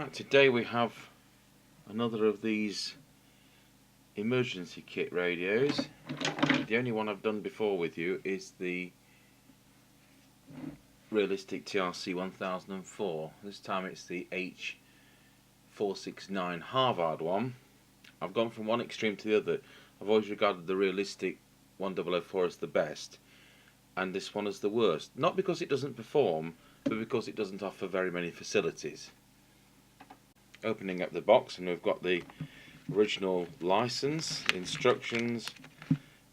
Right, today we have another of these emergency kit radios. The only one I've done before with you is the realistic TRC 1004. This time it's the H469 Harvard one. I've gone from one extreme to the other. I've always regarded the realistic 1004 as the best and this one as the worst. Not because it doesn't perform, but because it doesn't offer very many facilities. Opening up the box, and we've got the original license, instructions,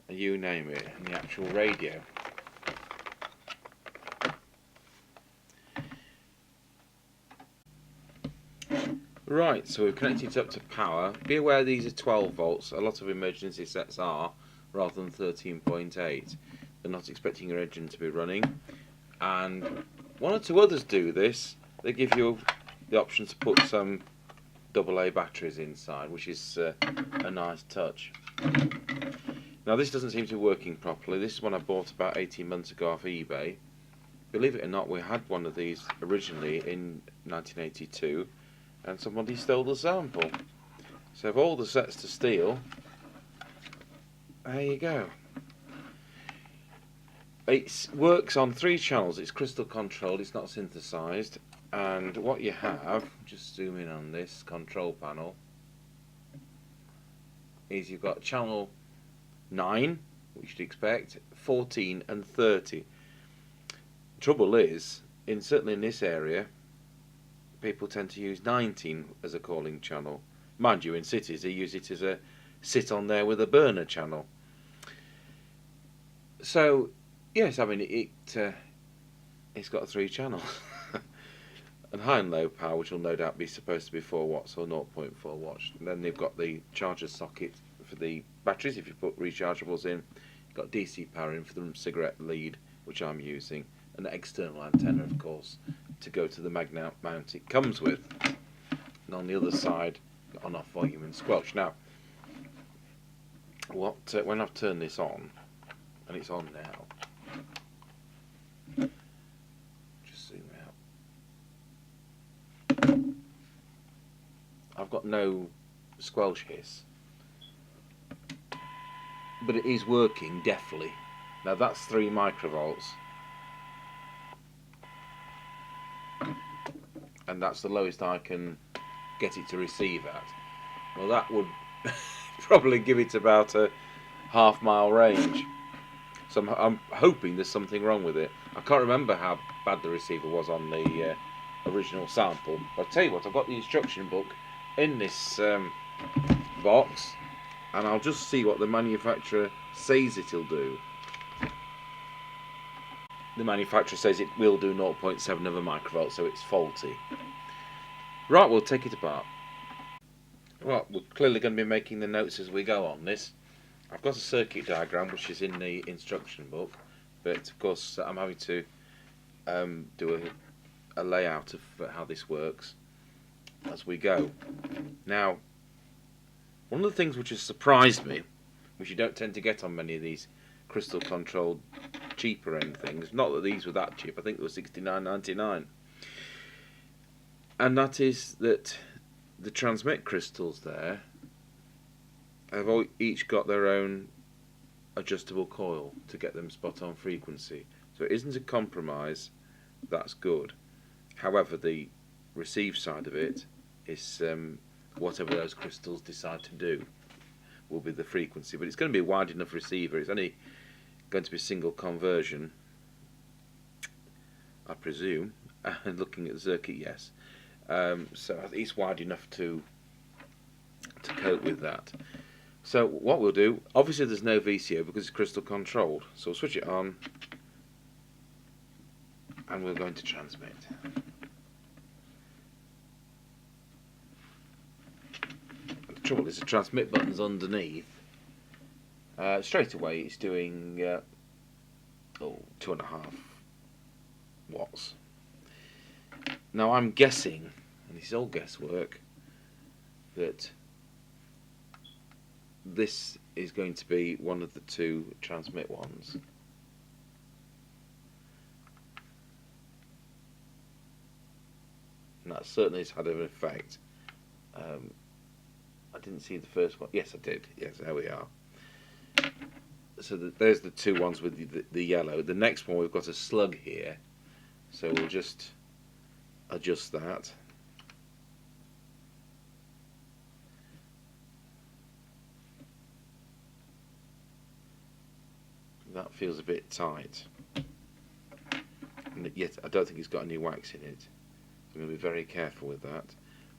you name it, and the actual radio. Right, so we've connected it up to power. Be aware these are 12 volts. A lot of emergency sets are, rather than 13.8. They're not expecting your engine to be running. And one or two others do this. They give you the option to put some AA batteries inside, which is a nice touch. Now this doesn't seem to be working properly. This is one I bought about 18 months ago off eBay. Believe it or not, we had one of these originally in 1982 and somebody stole the sample. So of all the sets to steal, there you go. It works on 3 channels. It's crystal controlled, it's not synthesized. And what you have, just zoom in on this control panel, is you've got channel 9, which you'd expect, 14 and 30. Trouble is, certainly in this area, people tend to use 19 as a calling channel. Mind you, in cities they use it as a sit on there with a burner channel. So, yes, I mean, it's got 3 channels. And high and low power, which will no doubt be supposed to be 4 watts or 0.4 watts. And then they've got the charger socket for the batteries if you put rechargeables in. You've got DC power in for the cigarette lead, which I'm using, and the external antenna, of course, to go to the magnet mount it comes with. And on the other side, on-off volume and squelch. Now, when I've turned this on, and it's on now, just zoom out. I've got no squelch hiss, but it is working deftly. Now that's 3 microvolts, and that's the lowest I can get it to receive at. Well, that would probably give it about a half-mile range. So I'm hoping there's something wrong with it. I can't remember how bad the receiver was on the original sample. But I'll tell you what, I've got the instruction book in this box, and I'll just see what the manufacturer says it'll do. The manufacturer says it will do 0.7 of a microvolt, so it's faulty. Right, we'll take it apart. Well, we're clearly going to be making the notes as we go on this. I've got a circuit diagram which is in the instruction book, but of course I'm having to do a layout of how this works as we go. Now, one of the things which has surprised me, which you don't tend to get on many of these crystal controlled cheaper end things, not that these were that cheap, I think they were $69.99, and that is that the transmit crystals there have each got their own adjustable coil to get them spot on frequency. So it isn't a compromise, that's good. However, the receive side of it is whatever those crystals decide to do will be the frequency, but it's going to be a wide enough receiver. It's only going to be single conversion, I presume, and looking at the circuit, yes. So it's wide enough to cope with that. So what we'll do, obviously there's no VCO because it's crystal controlled, so we'll switch it on and we're going to transmit. The trouble is the transmit button's underneath. Straight away it's doing 2.5 watts. Now I'm guessing, and this is all guesswork, that this is going to be one of the 2 transmit ones. and that certainly has had an effect. I didn't see the first one. Yes, I did. Yes, there we are. So there's the two ones with the yellow. The next one we've got a slug here, so we'll just adjust that. That feels a bit tight, and yet I don't think it's got any wax in it. I'm going to be very careful with that.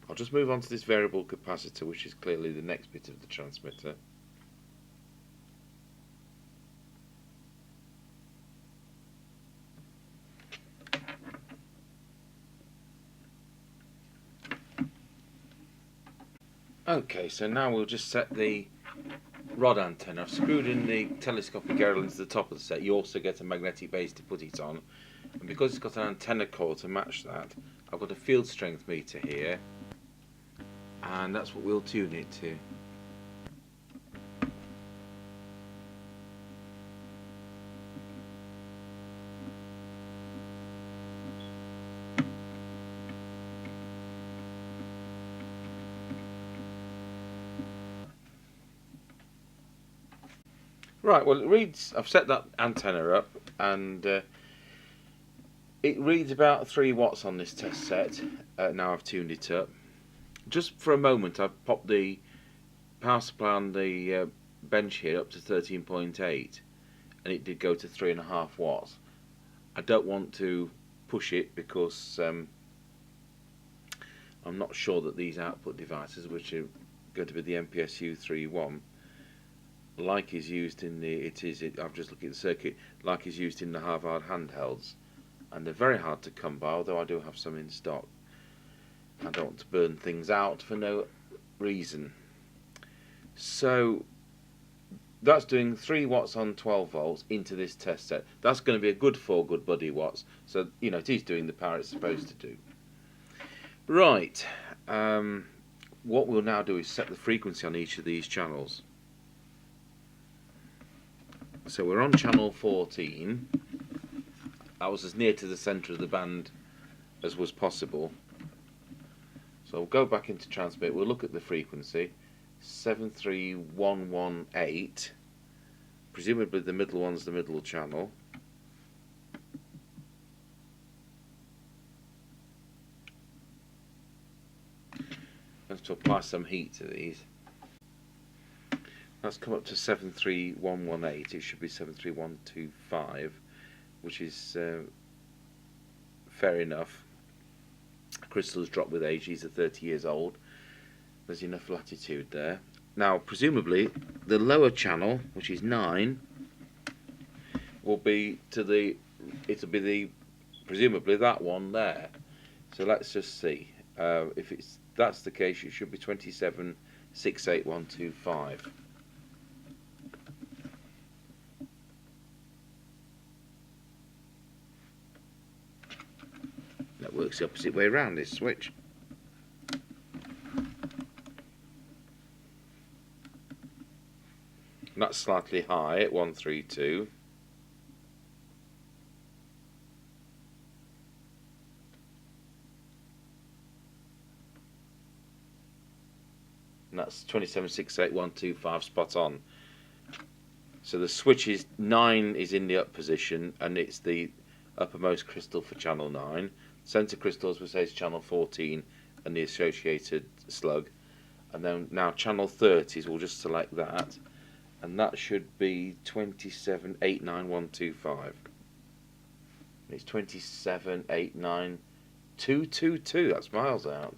I'll just move on to this variable capacitor, which is clearly the next bit of the transmitter. Okay, so now we'll just set the rod antenna. I've screwed in the telescopic arrow into the top of the set. You also get a magnetic base to put it on, and because it's got an antenna coil to match that, I've got a field strength meter here, and that's what we'll tune it to. Right, well it reads, I've set that antenna up, and it reads about 3 watts on this test set. Now I've tuned it up. Just for a moment I've popped the power supply on the bench here up to 13.8, and it did go to 3.5 watts. I don't want to push it because I'm not sure that these output devices, which are going to be the MPSU31, like is used in the, I've just looked at the circuit, like is used in the Harvard handhelds, and they're very hard to come by, although I do have some in stock. I don't want to burn things out for no reason. So that's doing 3 watts on 12 volts into this test set. That's going to be a good 4 good buddy watts, so you know it is doing the power it's supposed to do. Right, what we'll now do is set the frequency on each of these channels. So we're on channel 14. I was as near to the centre of the band as was possible. So we'll go back into transmit, we'll look at the frequency, 73118, presumably the middle one's the middle channel. Let's to apply some heat to these. That's come up to 73118, it should be 73125, which is fair enough. Crystals drop with age, these are 30 years old. There's enough latitude there. Now presumably the lower channel, which is 9, will be to the, presumably that one there. So let's just see. If that's the case, it should be 2768125. That works the opposite way around, this switch. And that's slightly high at 132. And that's 2768125, spot on. So the switch is 9 is in the up position, and it's the uppermost crystal for channel 9. Centre crystal, as we say, is channel 14 and the associated slug. And then now channel 30s, we'll just select that, and that should be 2789125. It's 2789222. That's miles out.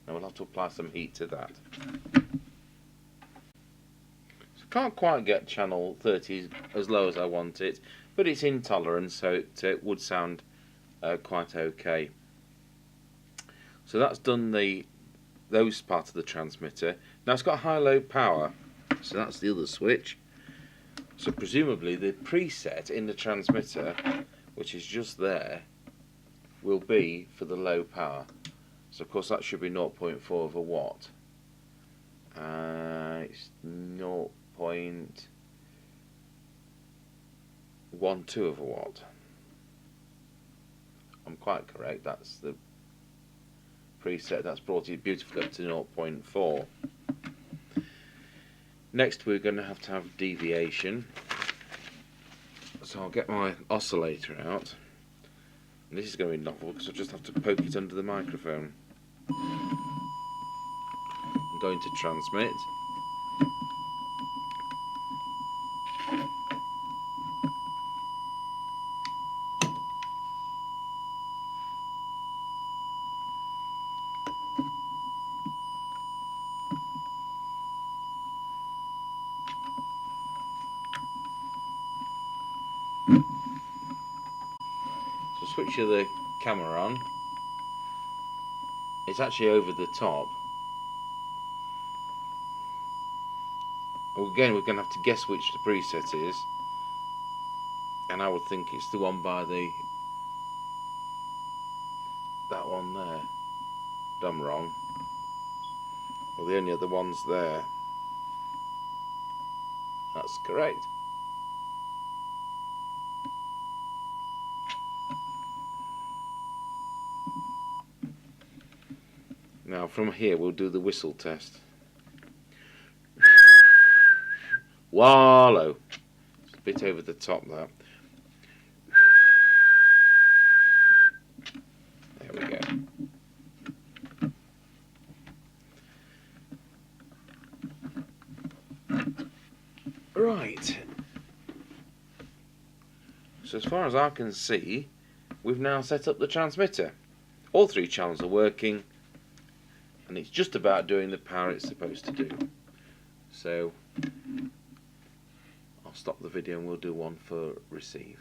Now we'll have to apply some heat to that. So can't quite get channel 30 as low as I want it, but it's in tolerance, so it would sound quite okay. So that's done those parts of the transmitter. Now it's got high-low power, so that's the other switch. So presumably the preset in the transmitter, which is just there, will be for the low power. So of course that should be 0.4 of a watt. It's 0.12 of a watt. I'm quite correct. That's the preset. That's brought it beautifully up to 0.4. Next we're going to have deviation. So I'll get my oscillator out. And this is going to be novel because I just have to poke it under the microphone. I'm going to transmit. So switch the camera on. It's actually over the top. Again, we're going to have to guess which the preset is, and I would think it's the one by that one there. But I'm wrong. Well, the only other one's there. That's correct. Now from here we'll do the whistle test. Wallow. It's a bit over the top there. There we go. Right. So as far as I can see, we've now set up the transmitter. All three channels are working, and it's just about doing the power it's supposed to do. So I'll stop the video and we'll do one for receive.